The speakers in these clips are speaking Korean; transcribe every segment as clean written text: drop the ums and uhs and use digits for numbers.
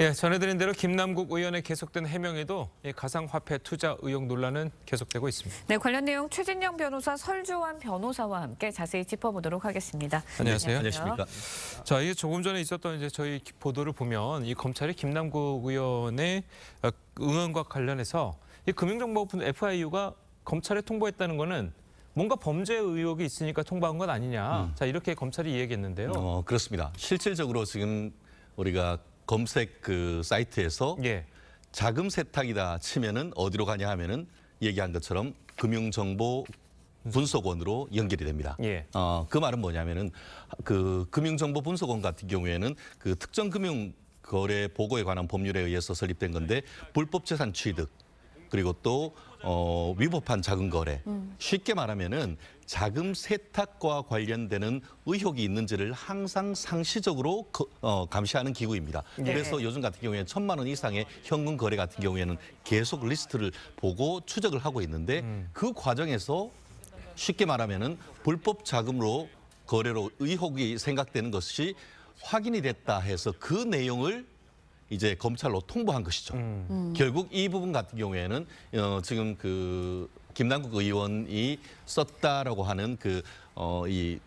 예, 전해드린 대로 김남국 의원의 계속된 해명에도 가상화폐 투자 의혹 논란은 계속되고 있습니다. 네, 관련 내용 최진영 변호사, 설주환 변호사와 함께 자세히 짚어보도록 하겠습니다. 안녕하세요. 안녕하십니까. 자, 이게 조금 전에 있었던 저희 보도를 보면 이 검찰이 김남국 의원의 의원과 관련해서 이 금융정보부 FIU가 검찰에 통보했다는 거는 뭔가 범죄 의혹이 있으니까 통보한 건 아니냐. 자, 이렇게 검찰이 이야기했는데요. 그렇습니다. 실질적으로 지금 우리가 검색 사이트에서 자금 세탁이다 치면은 어디로 가냐 하면은 얘기한 것처럼 금융정보 분석원으로 연결이 됩니다. 그 말은 뭐냐면은 그 금융정보 분석원 같은 경우에는 그 특정 금융 거래 보고에 관한 법률에 의해서 설립된 건데 불법 재산 취득 그리고 또 위법한 자금 거래. 쉽게 말하면은 자금 세탁과 관련되는 의혹이 있는지를 항상 상시적으로 감시하는 기구입니다. 그래서 요즘 같은 경우에는 1,000만 원 이상의 현금 거래 같은 경우에는 계속 리스트를 보고 추적을 하고 있는데 그 과정에서 쉽게 말하면은 불법 자금으로 거래로 의혹이 생각되는 것이 확인이 됐다 해서 그 내용을 이제 검찰로 통보한 것이죠. 결국 이 부분 같은 경우에는 지금 그 김남국 의원이 썼다라고 하는 이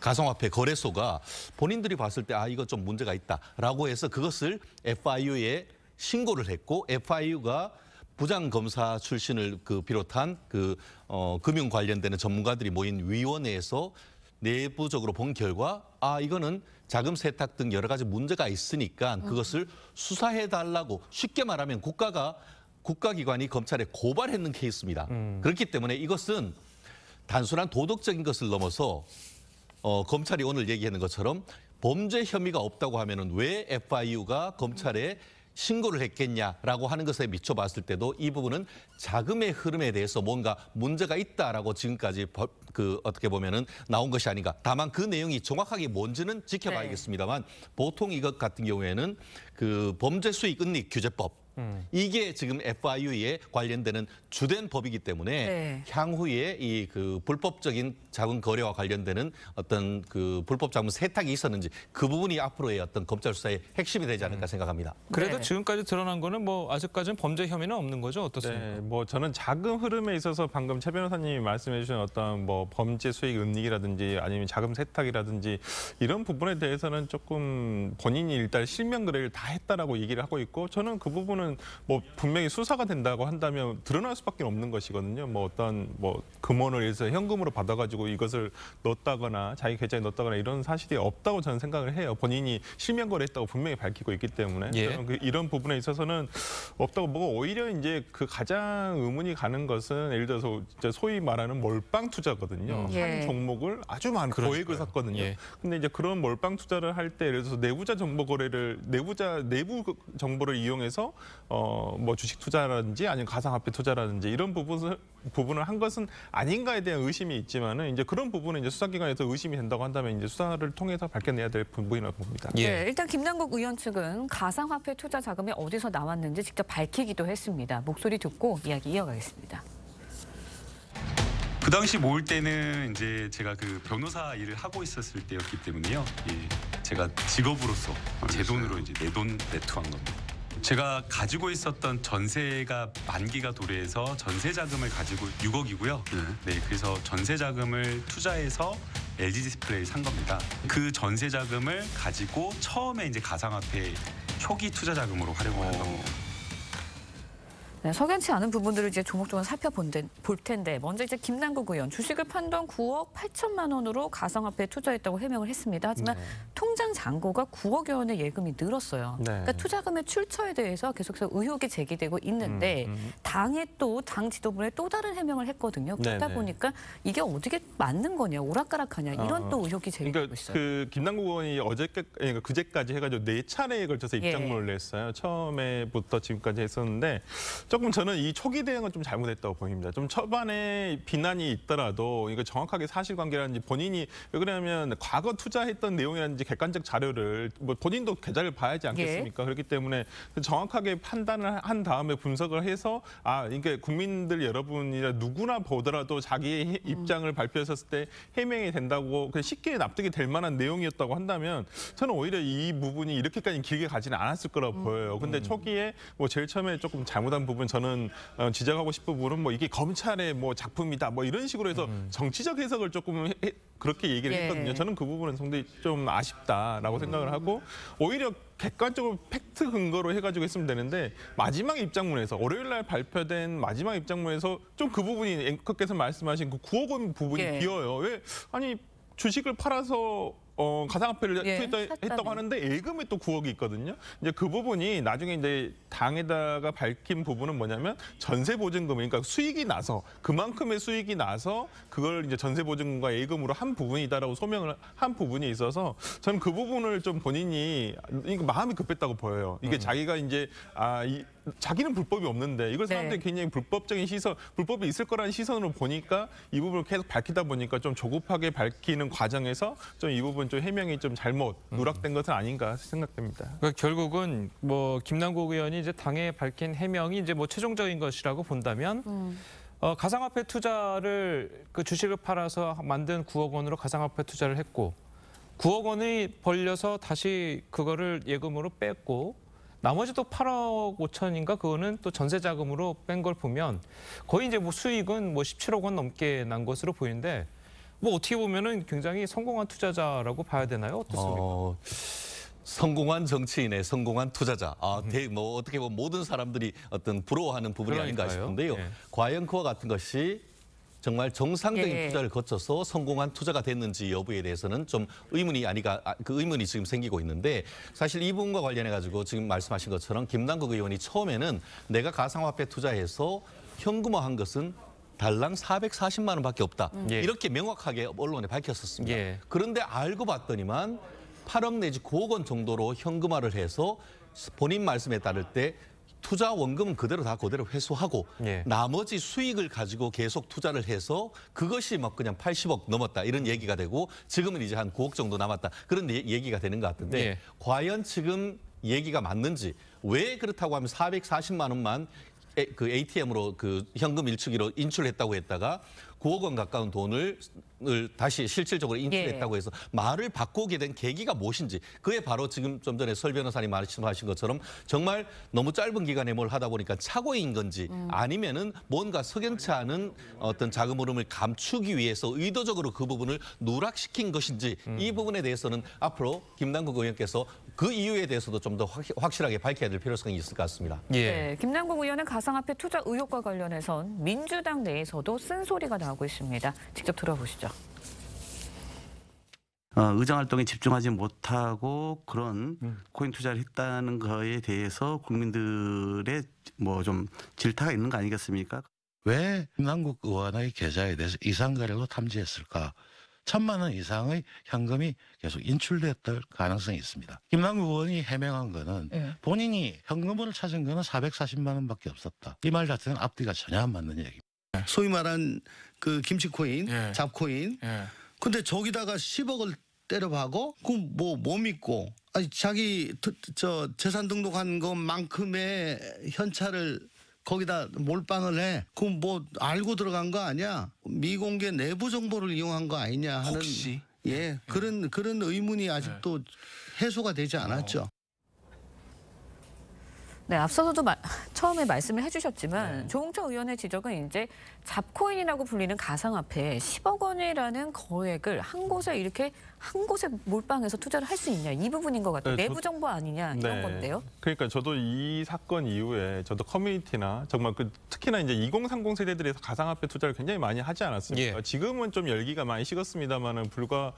가상화폐 거래소가 본인들이 봤을 때 이거 좀 문제가 있다라고 해서 그것을 FIU에 신고를 했고 FIU가 부장검사 출신을 비롯한 금융 관련되는 전문가들이 모인 위원회에서 내부적으로 본 결과 이거는 자금 세탁 등 여러 가지 문제가 있으니까 그것을 수사해달라고 쉽게 말하면 국가기관이 검찰에 고발했는 케이스입니다. 그렇기 때문에 이것은 단순한 도덕적인 것을 넘어서 검찰이 오늘 얘기하는 것처럼 범죄 혐의가 없다고 하면은 왜 FIU가 검찰에 신고를 했겠냐라고 하는 것에 미쳐봤을 때도 이 부분은 자금의 흐름에 대해서 뭔가 문제가 있다라고 지금까지 어떻게 보면은 나온 것이 아닌가. 다만 그 내용이 정확하게 뭔지는 지켜봐야겠습니다만 보통 이것 같은 경우에는 그 범죄 수익 은닉 규제법 이게 지금 FIU에 관련되는 주된 법이기 때문에 향후에 이 불법적인 자금 거래와 관련되는 어떤 불법 자금 세탁이 있었는지 그 부분이 앞으로의 어떤 검찰 수사의 핵심이 되지 않을까 생각합니다. 그래도 지금까지 드러난 거는 아직까지는 범죄 혐의는 없는 거죠? 어떻습니까? 네, 저는 자금 흐름에 있어서 방금 최 변호사님이 말씀해 주신 어떤 범죄 수익 은닉이라든지 아니면 자금 세탁이라든지 이런 부분에 대해서는 조금 본인이 일단 실명 거래를 다 했다라고 얘기를 하고 있고 저는 그 부분은 분명히 수사가 된다고 한다면 드러날 수밖에 없는 것이거든요. 어떤 금원을 해서 현금으로 받아가지고 이것을 넣었다거나 자기 계좌에 넣었다거나 이런 사실이 없다고 저는 생각을 해요. 본인이 실명 거래했다고 분명히 밝히고 있기 때문에 저는 이런 부분에 있어서는 없다고 보고 오히려 이제 가장 의문이 가는 것은 예를 들어서 소위 말하는 몰빵 투자거든요. 한 종목을 아주 많은 고액을 샀거든요. 근데 이제 그런 몰빵 투자를 할 때 예를 들어서 내부자 정보 거래를 내부 정보를 이용해서 주식 투자라든지 아니면 가상화폐 투자라든지 이런 부분을 한 것은 아닌가에 대한 의심이 있지만은 이제 그런 부분은 이제 수사기관에서 의심이 된다고 한다면 이제 수사를 통해서 밝혀내야 될 부분이라고 봅니다. 일단 김남국 의원 측은 가상화폐 투자 자금이 어디서 나왔는지 직접 밝히기도 했습니다. 목소리 듣고 이야기 이어가겠습니다. 그 당시 모을 때는 이제 제가 변호사 일을 하고 있었을 때였기 때문에요. 제가 직업으로서 제 돈으로 이제 내 돈 내투한 겁니다. 제가 가지고 있었던 전세가 만기가 도래해서 전세 자금을 가지고 6억이고요. 그래서 전세 자금을 투자해서 LG 디스플레이 산 겁니다. 그 전세 자금을 가지고 처음에 이제 가상화폐 초기 투자 자금으로 활용을 한 겁니다. 석연치 않은 부분들을 이제 조목조목 살펴볼 텐데 먼저 이제 김남국 의원 주식을 판던 9억 8천만 원으로 가상화폐에 투자했다고 해명을 했습니다. 하지만 통장 잔고가 9억여 원의 예금이 늘었어요. 그러니까 투자금의 출처에 대해서 계속해서 의혹이 제기되고 있는데 당의 당 지도부에 또 다른 해명을 했거든요. 그러다 보니까 이게 어떻게 맞는 거냐, 오락가락하냐 이런 또 의혹이 제기되고 있어요. 김남국 의원이 그제까지 해가지고 4차례에 걸쳐서 입장문을 냈어요. 처음에부터 지금까지 했었는데 조금 저는 이 초기 대응은 좀 잘못했다고 보입니다. 좀 초반에 비난이 있더라도 이거 정확하게 사실관계라든지 본인이 왜 그러냐면 과거 투자했던 내용이라든지 객관적 자료를 뭐 본인도 계좌를 봐야지 않겠습니까? 그렇기 때문에 정확하게 판단을 한 다음에 분석을 해서 이게 국민들 여러분이나 누구나 보더라도 자기의 입장을 발표했을 때 해명이 된다고 쉽게 납득이 될 만한 내용이었다고 한다면 저는 오히려 이 부분이 이렇게까지 길게 가지는 않았을 거라고 보여요. 근데 초기에 뭐 제일 처음에 조금 잘못한 부분 저는 지적하고 싶은 부분은 뭐 이게 검찰의 뭐 작품이다 뭐 이런 식으로 해서 정치적 해석을 조금 그렇게 얘기를 했거든요. 저는 그 부분은 상당히 좀 아쉽다라고 생각을 하고 오히려 객관적으로 팩트 근거로 해가지고 했으면 되는데 마지막 입장문에서 월요일 날 발표된 마지막 입장문에서 좀 그 부분이 앵커께서 말씀하신 그 9억 원 부분이 비어요. 왜 아니 주식을 팔아서 가상화폐를 투자했다고 하는데 예금에 또 9억이 있거든요. 이제 그 부분이 나중에 이제 당에다가 밝힌 부분은 뭐냐면 전세보증금, 그러니까 수익이 나서 그만큼의 수익이 나서 그걸 이제 전세보증금과 예금으로 한 부분이다라고 소명을 한 부분이 있어서 저는 그 부분을 좀 본인이 마음이 급했다고 보여요. 이게 자기가 이제 자기는 불법이 없는데 이걸 사람들이 굉장히 불법적인 시선, 불법이 있을 거라는 시선으로 보니까 이 부분을 계속 밝히다 보니까 좀 조급하게 밝히는 과정에서 좀 이 부분 좀 해명이 좀 잘못 누락된 것은 아닌가 생각됩니다. 그러니까 결국은 뭐 김남국 의원이 이제 당에 밝힌 해명이 이제 뭐 최종적인 것이라고 본다면 가상화폐 투자를 그 주식을 팔아서 만든 9억 원으로 가상화폐 투자를 했고 9억 원이 벌려서 다시 그거를 예금으로 뺐고 나머지 또 8억 5천인가 그거는 또 전세 자금으로 뺀 걸 보면 거의 이제 뭐 수익은 뭐 17억 원 넘게 난 것으로 보이는데 뭐 어떻게 보면은 굉장히 성공한 투자자라고 봐야 되나요? 어떻습니까? 성공한 정치인의 성공한 투자자. 뭐 어떻게 보면 모든 사람들이 어떤 부러워하는 부분이 아닌가 싶은데요. 과연 그와 같은 것이 정말 정상적인 투자를 거쳐서 성공한 투자가 됐는지 여부에 대해서는 좀 의문이 지금 생기고 있는데 사실 이 부분과 관련해 가지고 지금 말씀하신 것처럼 김남국 의원이 처음에는 내가 가상화폐 투자해서 현금화한 것은 달랑 440만 원밖에 없다. 이렇게 명확하게 언론에 밝혔었습니다. 그런데 알고 봤더니만 8억 내지 9억 원 정도로 현금화를 해서 본인 말씀에 따를 때 투자 원금은 그대로 회수하고 나머지 수익을 가지고 계속 투자를 해서 그것이 막 그냥 80억 넘었다 이런 얘기가 되고 지금은 이제 한 9억 정도 남았다 그런 얘기가 되는 것 같은데 과연 지금 얘기가 맞는지 왜 그렇다고 하면 440만 원만 그 ATM으로 그 현금 일축으로 인출했다고 했다가 9억 원 가까운 돈을 다시 실질적으로 인출했다고 해서 말을 바꾸게 된 계기가 무엇인지 그게 바로 지금 좀 전에 설 변호사님 말씀하신 것처럼 정말 너무 짧은 기간에 뭘 하다 보니까 착오인 건지 아니면은 뭔가 석연치 않은 어떤 자금 흐름을 감추기 위해서 의도적으로 그 부분을 누락시킨 것인지 이 부분에 대해서는 앞으로 김남국 의원께서 그 이유에 대해서도 좀 더 확실하게 밝혀야 될 필요성이 있을 것 같습니다. 김남국 의원은 가상화폐 투자 의혹과 관련해선 민주당 내에서도 쓴소리가 나오고 있습니다. 직접 들어보시죠. 의정 활동에 집중하지 못하고 그런 코인 투자를 했다는 거에 대해서 국민들의 뭐 좀 질타가 있는 거 아니겠습니까? 왜 김남국 의원의 계좌에 대해서 이상 거래로 탐지했을까? 1,000만 원 이상의 현금이 계속 인출됐을 가능성이 있습니다. 김남국 의원이 해명한 거는 본인이 현금을 찾은 거는 440만 원밖에 없었다. 이 말 자체는 앞뒤가 전혀 안 맞는 얘기입니다. 소위 말한 그 김치코인, 잡코인. 근데 저기다가 10억을 때려박어? 그럼 뭐 믿고? 아니 자기 재산 등록한 것만큼의 현찰을 거기다 몰빵을 해. 그럼 뭐 알고 들어간 거 아니야? 미공개 내부 정보를 이용한 거 아니냐 하는 혹시? 그런 의문이 아직도 해소가 되지 않았죠. 네, 앞서서도 처음에 말씀을 해주셨지만 조홍천 의원의 지적은 이제 잡코인이라고 불리는 가상화폐 10억 원이라는 거액을 한 곳에 몰빵해서 투자를 할 수 있냐 이 부분인 것 같아요. 내부 정보 아니냐 이런 건데요. 그러니까 저도 이 사건 이후에 저도 커뮤니티나 정말 특히나 이제 2030 세대들에서 가상화폐 투자를 굉장히 많이 하지 않았습니까? 지금은 좀 열기가 많이 식었습니다만은 그러니까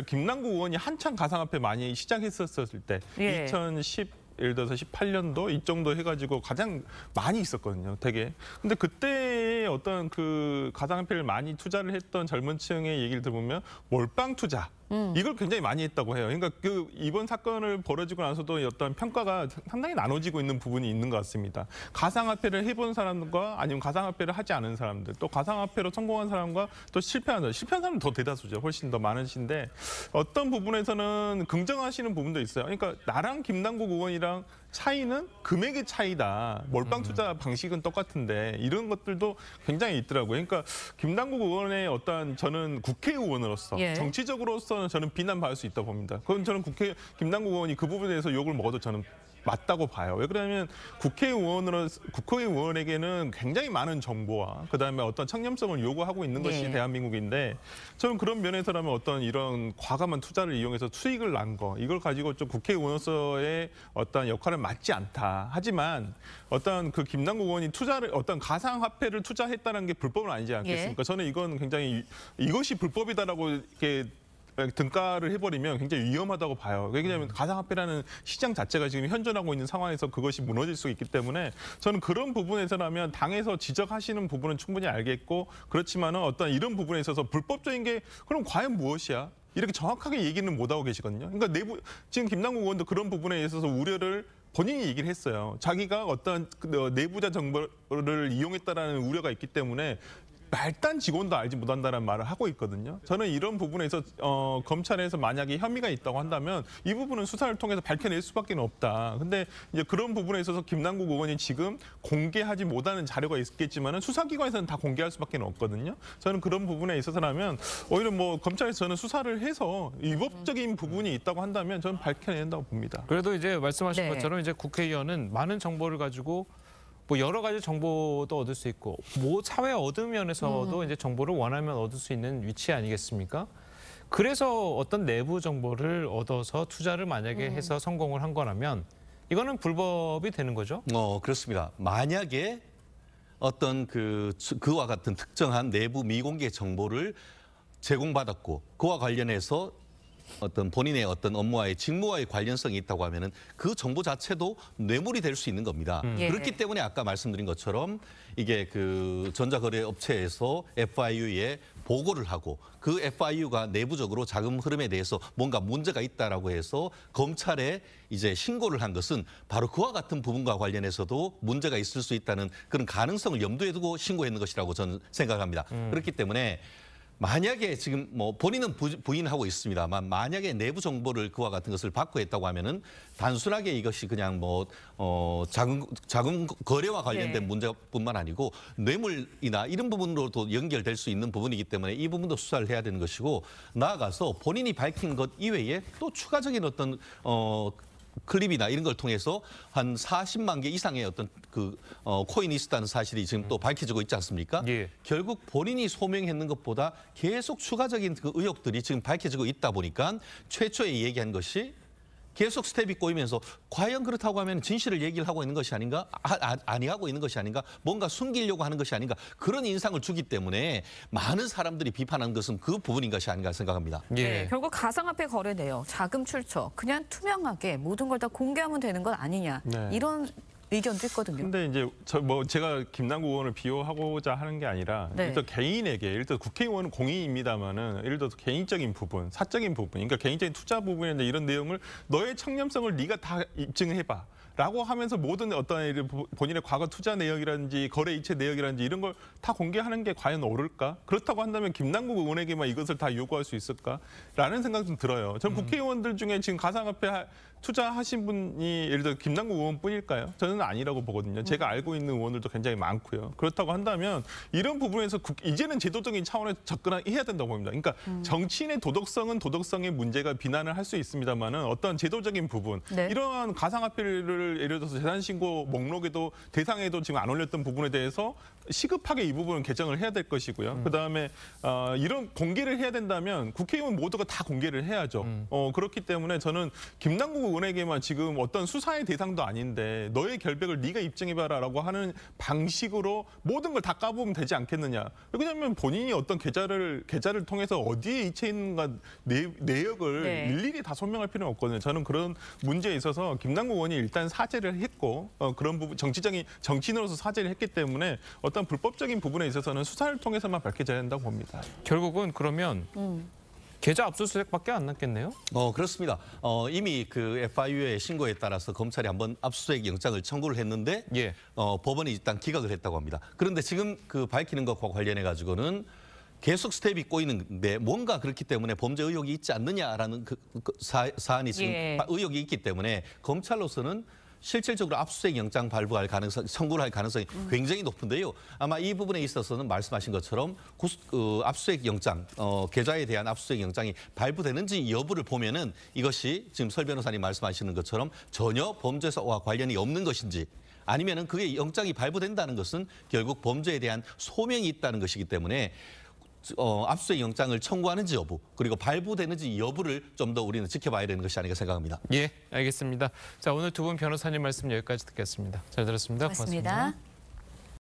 김남국 의원이 한창 가상화폐 많이 시작했었을 때 2010 예를 들어서 18년도 이 정도 해가지고 가장 많이 있었거든요, 되게. 근데 그때 국내에 어떤 그 가상화폐를 많이 투자를 했던 젊은 층의 얘기를 들어보면 몰빵 투자 이걸 굉장히 많이 했다고 해요. 그러니까 그 이번 사건을 벌어지고 나서도 어떤 평가가 상당히 나눠지고 있는 부분이 있는 것 같습니다. 가상화폐를 해본 사람과 아니면 가상화폐를 하지 않은 사람들, 또 가상화폐로 성공한 사람과 또 실패한 사람은 더 대다수죠. 훨씬 더 많으신데 어떤 부분에서는 긍정하시는 부분도 있어요. 그러니까 나랑 김남국 의원이랑 차이는 금액의 차이다. 몰빵 투자 방식은 똑같은데 이런 것들도 굉장히 있더라고요. 그러니까 김남국 의원의 어떤 저는 국회의원으로서 정치적으로서는 저는 비난받을 수 있다고 봅니다. 그건 저는 김남국 의원이 그 부분에 대해서 욕을 먹어도 저는 맞다고 봐요. 왜 그러냐면 국회의원에게는 굉장히 많은 정보와 그다음에 어떤 청렴성을 요구하고 있는 것이 대한민국인데 저는 그런 면에서라면 어떤 이런 과감한 투자를 이용해서 수익을 난 거 이걸 가지고 좀 국회의원으로서의 어떤 역할을 맞지 않다. 하지만 어떤 그 김남국 의원이 어떤 가상화폐를 투자했다는 게 불법은 아니지 않겠습니까? 저는 이건 굉장히 이것이 불법이다라고 이렇게 등가를 해버리면 굉장히 위험하다고 봐요. 왜냐하면 가상화폐라는 시장 자체가 지금 현존하고 있는 상황에서 그것이 무너질 수 있기 때문에 저는 그런 부분에서라면 당에서 지적하시는 부분은 충분히 알겠고 그렇지만은 어떤 이런 부분에 있어서 불법적인 게 그럼 과연 무엇이야? 이렇게 정확하게 얘기는 못하고 계시거든요. 그러니까 지금 김남국 의원도 그런 부분에 있어서 우려를 본인이 얘기를 했어요. 자기가 어떤 내부자 정보를 이용했다라는 우려가 있기 때문에 말단 직원도 알지 못한다는 말을 하고 있거든요. 저는 이런 부분에서 검찰에서 만약에 혐의가 있다고 한다면 이 부분은 수사를 통해서 밝혀낼 수밖에 없다. 근데 이제 그런 부분에 있어서 김남국 의원이 지금 공개하지 못하는 자료가 있겠지만은 수사기관에서는 다 공개할 수밖에 없거든요. 저는 그런 부분에 있어서라면 오히려 뭐 검찰에서 저는 수사를 해서 위법적인 부분이 있다고 한다면 저는 밝혀낸다고 봅니다. 그래도 이제 말씀하신 것처럼 이제 국회의원은 많은 정보를 가지고 뭐 여러 가지 정보도 얻을 수 있고 뭐 사회 얻은 면에서도 이제 정보를 원하면 얻을 수 있는 위치 아니겠습니까? 그래서 어떤 내부 정보를 얻어서 투자를 만약에 해서 성공을 한 거라면 이거는 불법이 되는 거죠? 그렇습니다. 만약에 어떤 그와 같은 특정한 내부 미공개 정보를 제공받았고 그와 관련해서 어떤 본인의 어떤 업무와의 직무와의 관련성이 있다고 하면은 그 정보 자체도 뇌물이 될 수 있는 겁니다. 그렇기 때문에 아까 말씀드린 것처럼 이게 그 전자거래업체에서 FIU에 보고를 하고 그 FIU가 내부적으로 자금 흐름에 대해서 뭔가 문제가 있다라고 해서 검찰에 이제 신고를 한 것은 바로 그와 같은 부분과 관련해서도 문제가 있을 수 있다는 그런 가능성을 염두에 두고 신고했는 것이라고 저는 생각합니다. 그렇기 때문에 만약에 지금 뭐 본인은 부인하고 있습니다만 만약에 내부 정보를 그와 같은 것을 받고 했다고 하면은 단순하게 이것이 그냥 뭐 자금 거래와 관련된 문제뿐만 아니고 뇌물이나 이런 부분으로도 연결될 수 있는 부분이기 때문에 이 부분도 수사를 해야 되는 것이고 나아가서 본인이 밝힌 것 이외에 또 추가적인 어떤 클립이나 이런 걸 통해서 한 40만 개 이상의 어떤 코인이 있었다는 사실이 지금 또 밝혀지고 있지 않습니까? 결국 본인이 소명했는 것보다 계속 추가적인 그 의혹들이 지금 밝혀지고 있다 보니까 최초에 얘기한 것이 계속 스텝이 꼬이면서 과연 그렇다고 하면 진실을 얘기를 하고 있는 것이 아닌가? 아니하고 있는 것이 아닌가? 뭔가 숨기려고 하는 것이 아닌가? 그런 인상을 주기 때문에 많은 사람들이 비판하는 것은 그 부분인 것이 아닌가 생각합니다. 결국 가상화폐 거래 내역, 자금 출처 그냥 투명하게 모든 걸 다 공개하면 되는 건 아니냐. 이런 의견도 있거든요. 근데 이제 제가 김남국 의원을 비호하고자 하는 게 아니라 일단 개인에게 일단 국회의원은 공인입니다만은 예를 들어서 개인적인 부분, 사적인 부분, 그러니까 개인적인 투자 부분에 이런 내용을 너의 청렴성을 네가 다 입증해봐. 라고 하면서 모든 어떤 본인의 과거 투자 내역이라든지 거래 이체 내역이라든지 이런 걸 다 공개하는 게 과연 옳을까? 그렇다고 한다면 김남국 의원에게만 이것을 다 요구할 수 있을까? 라는 생각 좀 들어요. 전 국회의원들 중에 지금 가상화폐 투자하신 분이 예를 들어 김남국 의원뿐일까요? 저는 아니라고 보거든요. 제가 알고 있는 의원들도 굉장히 많고요. 그렇다고 한다면 이런 부분에서 이제는 제도적인 차원에서 접근해야 된다고 봅니다. 그러니까 정치인의 도덕성은 도덕성의 문제가 비난을 할 수 있습니다만은 어떤 제도적인 부분, 이러한 가상화폐를 예를 들어서 재산신고 목록에도 대상에도 지금 안 올렸던 부분에 대해서 시급하게 이 부분은 개정을 해야 될 것이고요. 그다음에 이런 공개를 해야 된다면 국회의원 모두가 다 공개를 해야죠. 그렇기 때문에 저는 김남국 의원에게만 지금 어떤 수사의 대상도 아닌데 너의 결백을 네가 입증해봐라라고 하는 방식으로 모든 걸 다 까보면 되지 않겠느냐. 왜냐하면 본인이 어떤 계좌를 통해서 어디에 이체 있는가 내역을 일일이 다 설명할 필요는 없거든요. 저는 그런 문제에 있어서 김남국 의원이 일단 사죄를 했고 그런 부분 정치인으로서 사죄를 했기 때문에 어떤 불법적인 부분에 있어서는 수사를 통해서만 밝혀져야 된다고 봅니다. 결국은 그러면 계좌 압수수색밖에 안 남겠네요? 그렇습니다. 이미 그 FIU의 신고에 따라서 검찰이 한번 압수수색 영장을 청구를 했는데 법원이 일단 기각을 했다고 합니다. 그런데 지금 그 밝히는 것과 관련해 가지고는 계속 스텝이 꼬이는데 뭔가 그렇기 때문에 범죄 의혹이 있지 않느냐라는 사안이 지금 의혹이 있기 때문에 검찰로서는 실질적으로 압수수색 영장 발부할 가능성, 청구를 할 가능성이 굉장히 높은데요. 아마 이 부분에 있어서는 말씀하신 것처럼 압수수색 영장, 계좌에 대한 압수수색 영장이 발부되는지 여부를 보면은 이것이 지금 설 변호사님 말씀하시는 것처럼 전혀 범죄와 관련이 없는 것인지 아니면은 그게 영장이 발부된다는 것은 결국 범죄에 대한 소명이 있다는 것이기 때문에 압수수색 영장을 청구하는지 여부 그리고 발부되는지 여부를 좀 더 우리는 지켜봐야 되는 것이 아닌가 생각합니다. 예, 알겠습니다. 자, 오늘 두 분 변호사님 말씀 여기까지 듣겠습니다. 잘 들었습니다. 고맙습니다.